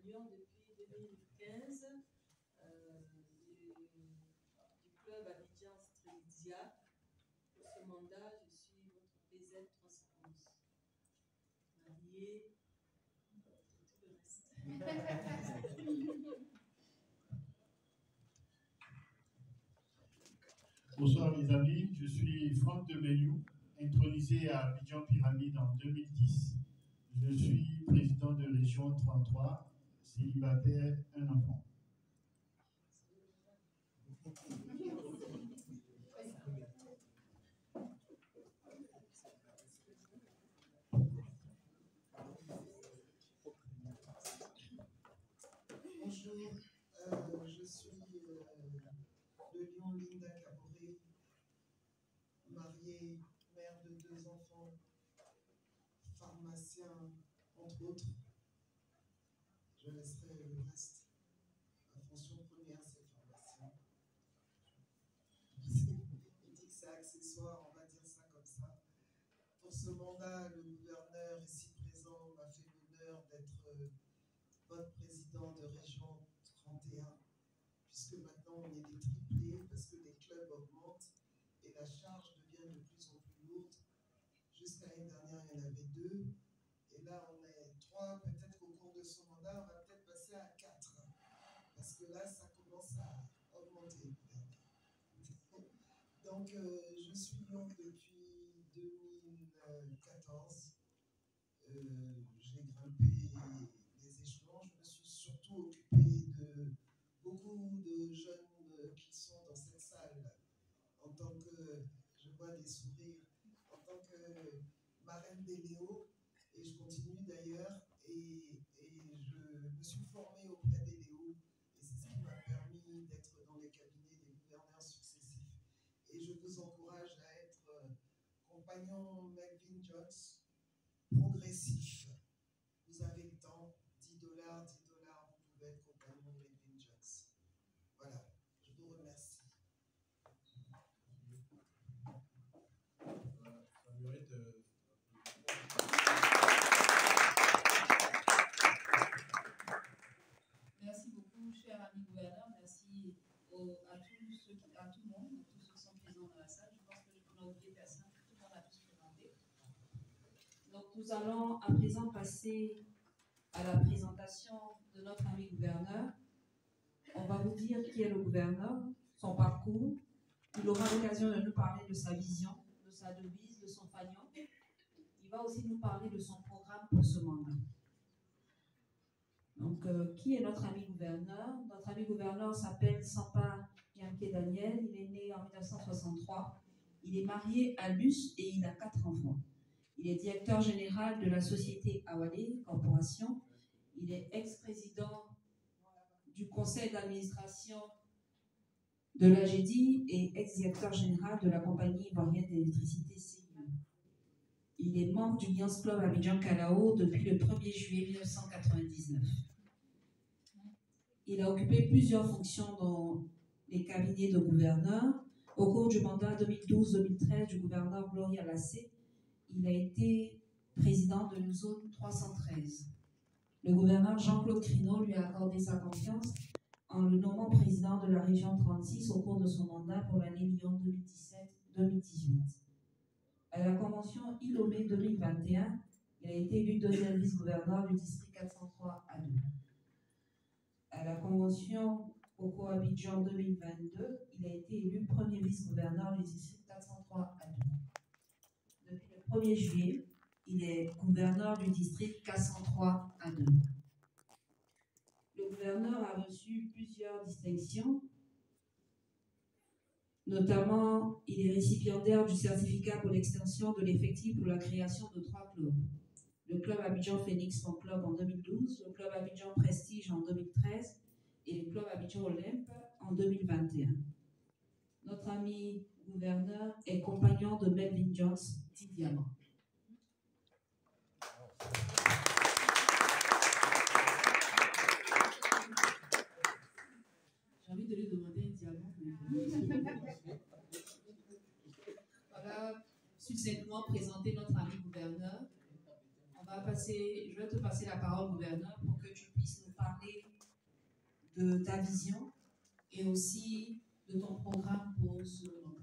Lyon depuis 2015 du club Abidjan Strelizia. Pour ce mandat, je suis votre PZ 311. Marié, tout le reste. Bonsoir les amis, je suis Franck de Beyou, intronisé à Abidjan Pyramide en 2010. Je suis président de région 33, célibataire, un enfant. Bonjour, je suis de Lyon, Linda Caboré, mariée, mère de 2 enfants, pharmacien, entre autres. Je laisserai le reste. La fonction première, c'est pharmacien. Il dit que c'est accessoire, on va dire ça comme ça. Pour ce mandat, le gouverneur ici présent m'a fait l'honneur d'être votre président de région 31, puisque maintenant on est des triplés, parce que les clubs augmentent et la charge devient de plus en plus lourde. Jusqu'à l'année dernière, il y en avait 2, et là on est 3. Peut-être qu'au cours de ce mandat, on va peut-être passer à 4, parce que là, ça commence à augmenter. Donc, je suis Lyon depuis 2014. J'ai grimpé les échelons. Je me suis surtout occupée de beaucoup de jeunes qui sont dans cette salle, en tant que, je vois des sourires, en tant que marraine des Léo, et je continue d'ailleurs, et je me suis formée auprès des Léo, et c'est ce qui m'a permis d'être dans les cabinets des gouverneurs successifs. Et je vous encourage à être compagnon Melvin Jones, progressif. Vous avez le temps, $10, $10, vous pouvez être compagnon Melvin Jones. Voilà, je vous remercie. Ça mérite Merci beaucoup, cher ami gouverneur. Merci à tout le monde, tous ceux qui sont présents dans la salle. Je pense que je n'ai oublié personne, tout le monde a tous présenté. Donc, nous allons à présent passer à la présentation de notre ami gouverneur. On va vous dire qui est le gouverneur, son parcours. Il aura l'occasion de nous parler de sa vision, de sa devise, de son fanion. Il va aussi nous parler de son programme pour ce mandat. Donc, qui est notre ami gouverneur? Notre ami gouverneur s'appelle Sampa Yanké Daniel. Il est né en 1963. Il est marié à Luce et il a 4 enfants. Il est directeur général de la société Awale Corporation. Il est ex-président du conseil d'administration de l'AGEDI et ex-directeur général de la compagnie ivoirienne d'électricité CIE. Il est membre du Lions Club Abidjan Kalao depuis le 1er juillet 1999. Il a occupé plusieurs fonctions dans les cabinets de gouverneurs. Au cours du mandat 2012-2013 du gouverneur Gloria Lassé, il a été président de la zone 313. Le gouverneur Jean-Claude Crino lui a accordé sa confiance en le nommant président de la région 36 au cours de son mandat pour l'année Lyon 2017-2018. À la convention ILOMé 2021, il a été élu 2e vice-gouverneur du district 403 à 2. À la convention Oko Abidjan 2022, il a été élu 1er vice-gouverneur du district 403 à 2. Depuis le 1er juillet, il est gouverneur du district 403 à 2. Le gouverneur a reçu plusieurs distinctions. Notamment, il est récipiendaire du certificat pour l'extension de l'effectif pour la création de 3 clubs. Le club Abidjan Phoenix Fan Club en 2012, le club Abidjan Prestige en 2013 et le club Abidjan Olympe en 2021. Notre ami gouverneur est compagnon de Melvin Jones, Diamant. succinctement présenter notre ami gouverneur. Je vais te passer la parole, gouverneur, pour que tu puisses nous parler de ta vision et aussi de ton programme pour ce moment.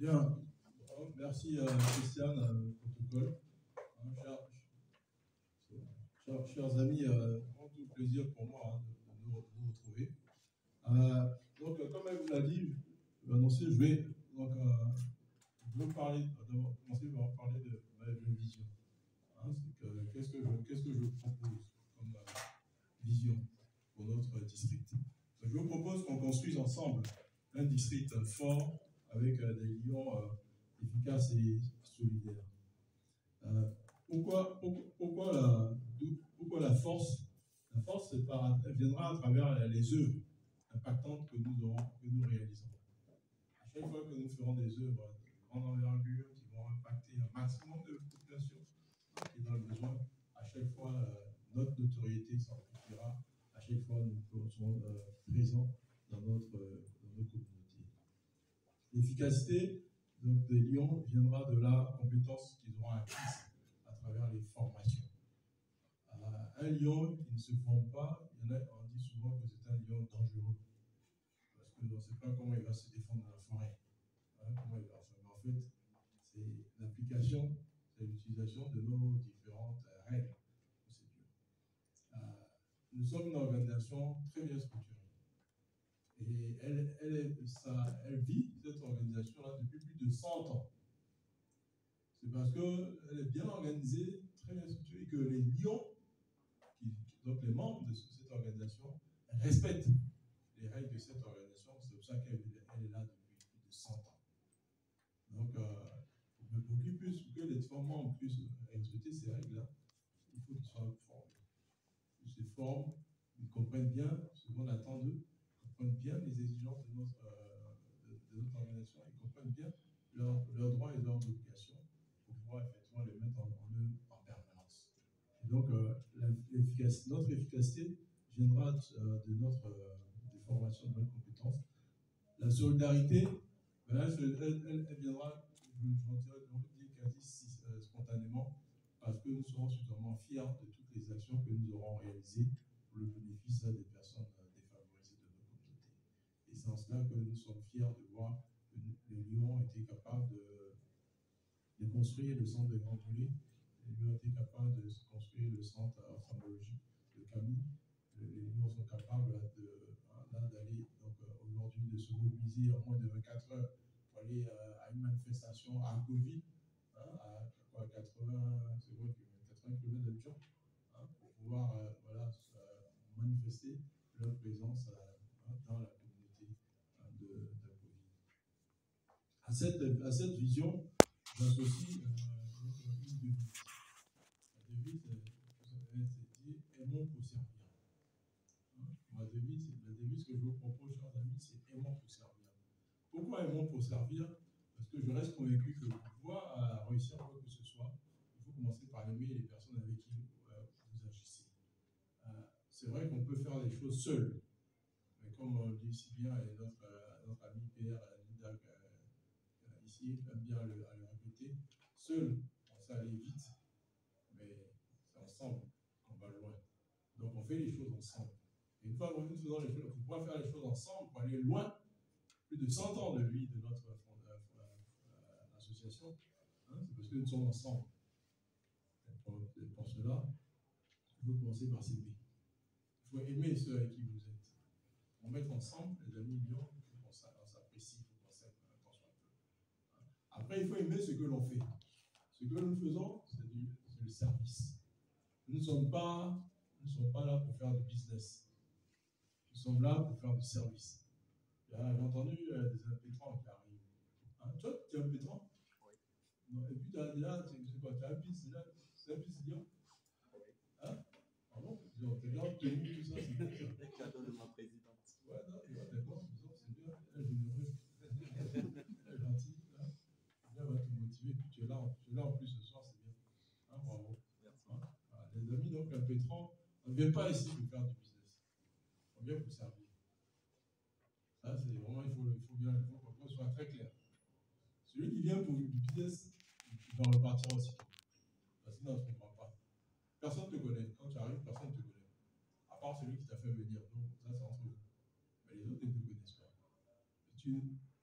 Bien, merci Christiane, protocole. Chers amis, grand tout plaisir pour moi de nous retrouver. Donc, comme elle vous l'a dit, je vais annoncer, je vais parler, commencer par parler de ma vision. Qu'est-ce que je propose comme vision pour notre district? Donc, je vous propose qu'on construise ensemble un district fort avec des lions efficaces et solidaires. Pourquoi la force? La force, elle viendra à travers les œuvres impactantes que nous réalisons. À chaque fois que nous ferons des œuvres de grande envergure qui vont impacter un maximum de population qui est dans le besoin, à chaque fois notre notoriété s'amplifiera, à chaque fois nous serons présents dans nos communautés. L'efficacité des lions viendra de la compétence qu'ils auront acquise à travers les formations. Un lion qui ne se forme pas, on dit souvent que c'est un lion dangereux, parce qu'on ne sait pas comment il va se défendre dans la forêt. Comment il va faire. En fait, c'est l'application, c'est l'utilisation de nos différentes règles, procédures. Nous sommes une organisation très bien structurée. Et elle vit, cette organisation-là, depuis plus de 100 ans. C'est parce qu'elle est bien organisée, très bien structurée, que les lions, donc les membres de cette organisation, respectent les règles de cette organisation. C'est pour ça qu'elle est là depuis plus de 100 ans. Donc, pour que les différents membres puissent respecter ces règles-là, il faut qu'ils soient formés. Ils se forment, ils comprennent bien ce qu'on attend d'eux, comprennent bien les exigences de notre organisation, ils comprennent bien leurs droits et leurs obligations pour pouvoir effectivement les mettre en œuvre en permanence. Et donc, notre efficacité viendra des formations, de notre compétence. La solidarité, elle viendra, je dire quasi spontanément, parce que nous serons suffisamment fiers de toutes les actions que nous aurons réalisées pour le bénéfice des personnes défavorisées de nos communautés. Et c'est en cela que nous sommes fiers de voir que les lions ont été capables de construire le centre de Grand Poulet. Les lions ont été capables de construire le centre ophtalmologique de Camille. Les lions sont capables d'aller aujourd'hui de se mobiliser en moins de 24 heures pour aller à une manifestation à Covid, à 80 km d'Abidjan, pour pouvoir manifester leur présence dans la communauté de Covid. À cette vision, j'associe une devise. La devise, c'est dit aimons pour servir. La devise que je vous propose, chers amis, c'est aimons pour servir. Pourquoi aimons pour servir? Parce que je reste convaincu que pour pouvoir réussir quoi que ce soit, il faut commencer par aimer les personnes avec qui vous agissez. C'est vrai qu'on peut faire des choses seuls, mais comme on le dit si bien, et notre ami Pierre Lidak ici aime bien à le répéter, seul, on sait aller vite, mais c'est ensemble qu'on va loin. Donc on fait les choses ensemble. Et une fois que nous faisons les choses, on pourra faire les choses ensemble pour aller loin. Plus de 100 ans de vie de notre association, c'est parce que nous sommes ensemble. Et pour cela, il faut commencer par s'aimer. Il faut aimer ceux avec qui vous êtes. On met ensemble, les amis lions, il faut qu'on s'apprécie, il faut qu'on s'aime, qu'on soit un peu. Après, il faut aimer ce que l'on fait. Ce que nous faisons, c'est le service. Nous ne sommes pas là pour faire du business. Nous sommes là pour faire du service. J'ai entendu des impétrants qui arrivent. Toi, tu es impétrant? Oui. Et puis là, quoi? Tu as un piste là? C'est un piste Lyon? Hein? Pardon? Donc, regarde, tenue, tout ça, c'est bien ça. Le cadeau de ma présidente. Ouais, non, d'accord, disons, c'est bien. Elle est généreuse. Elle est gentille. Hein? Elle va te motiver. Puis tu es là en plus ce soir, c'est bien. Hein, bravo. Merci. Hein? Voilà, les amis, donc, à Pétran, on ne vient pas ici pour faire du business. On vient pour servir. Ça, c'est vraiment, il faut qu'on soit très clair. Celui qui vient pour du business, il va repartir aussi. Parce que sinon, on ne se comprend pas. Personne ne te connaît. Quand tu arrives, personne ne te connaît. À part celui qui t'a fait venir. Donc, ça, c'est entre vous. Mais les autres ne te connaissent pas.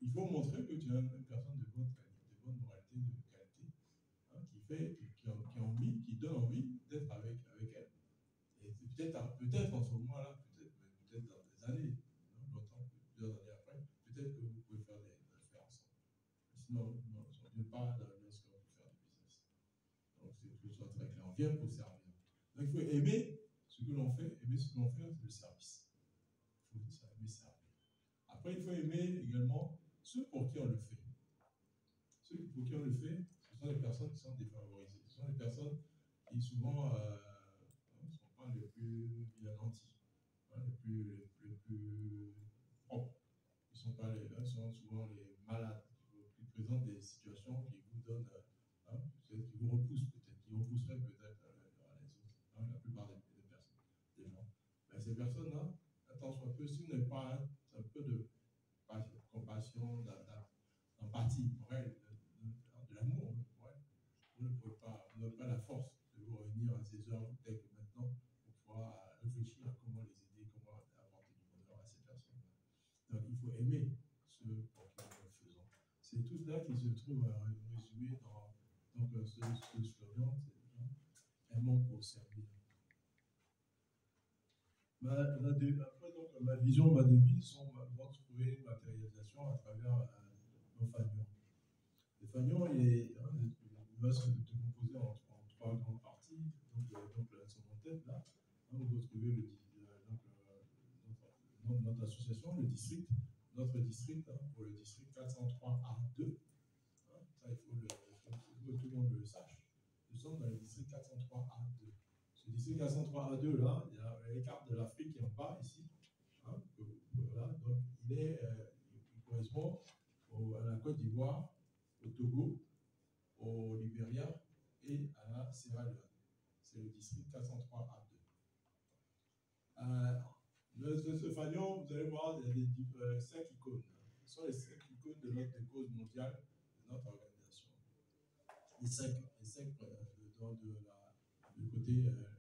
Il faut montrer que tu es une personne de bonne qualité, de bonne moralité, de qualité, hein, qui a envie, qui donne envie d'être avec elle. Et peut-être en ce moment-là, peut-être dans des années, longtemps, plusieurs années après, peut-être que vous pouvez faire des affaires ensemble. Sinon, non, on ne vient pas dans le score pour faire du business. Donc, c'est que ce soit très clair. On vient pour servir. Donc, il faut aimer ce que l'on fait. Aimer ce que l'on fait, c'est le service. Il faut aimer servir. Après, il faut aimer également ceux pour qui on le fait. Ceux pour qui on le fait, ce sont les personnes qui sont défavorisées. Ce sont les personnes qui souvent ne sont pas les plus bien nantis, hein, les plus propres. Ils sont souvent les malades, qui présentent des situations qui vous donnent, qui vous repoussent peut-être, qui repousseraient peut-être les autres, hein, la plupart des personnes, des gens. Mais ces personnes-là, tant soit peu, si vous n'avez pas un peu de compassion, d'empathie, de l'amour, vous n'avez pas la force de vous réunir à ces heures telles que maintenant pour pouvoir réfléchir à comment les aider, comment apporter du bonheur à ces personnes-là. Donc il faut aimer ceux pour qui nous le faisons. C'est tout cela qui se trouve résumé dans ce slogan, c'est aimons pour servir. Après, donc, ma vision, ma devise vont trouver une matérialisation à travers nos fanions. Le fanion, il va se décomposer en trois grandes parties. Donc son tête là, vous retrouvez notre association, le district, notre district, pour le district 403A2. Ça, il faut que tout le monde le sache. Nous sommes dans le district 403A2. Ce district 403A2 là, il y a les cartes de l'Afrique qui en bas ici. Voilà, donc il correspond à la Côte d'Ivoire, au Togo, au Libéria et à la Sierra Leone. C'est le district 403A2. Ce fanion, vous allez voir, il y a 5 icônes. Ce sont les 5 icônes de notre cause mondiale, de notre organisation. Les 5 du côté